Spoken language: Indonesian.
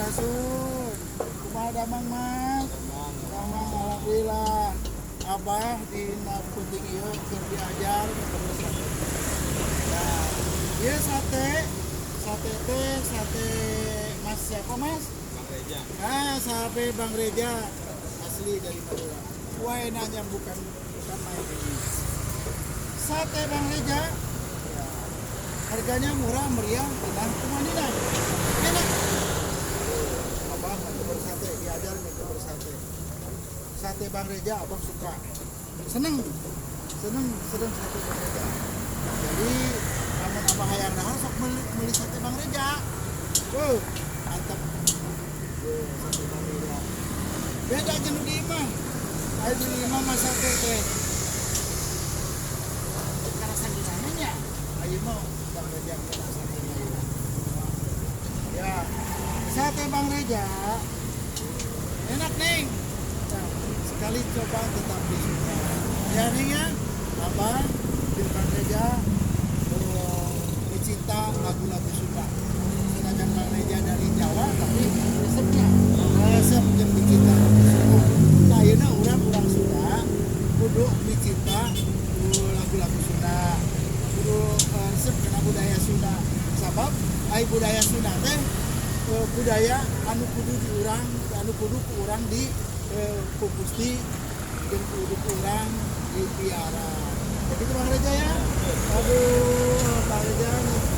Sampurasun. Kumaha damang Mas? Damang alhamdulillah. Abah di penting ieu keur diajar terus. Nah, ieu sate. Sate teh sate Mas siapa Mas? Bang Reja. Ah, sate Bang Reja asli dari Madura. Wah, nanya bukan main ini. Sate Bang Reja. Ya, harganya murah meriah, enak kumanina. Enak. Abang mau bersate, diajar mau bersate. Sate Bang Reja abang suka. Seneng sate Bang Reja. Jadi namun abang hayang dahar sok beli sate Bang Reja. Mantap. Sate Bang Reja. Beda jeung di imah. Ayo di imah mah sate teh. Karasan di sananya. Ayo mau Bang Reja kita sate nya. Ya. Sate Bang Reja. Enak, Neng. Nah, sekali coba tetap disuka. Ya, Neng ya. Abang di Bang Reja mencinta lagu-lagu Sunda. Sedangkan Bang Reja dari Jawa, tapi resep yang dicinta Sunda. Nah, ini orang Sunda, kudu dicinta lagu-lagu Sunda, kudu resep karena budaya Sunda. Sebab, budaya Sunda teh budaya anu kudu diurang, anu kudu kurang di pupusti, dan kudu kurang di piara. Begitu Bang Reja ya. Aduh, Bang Reja nih.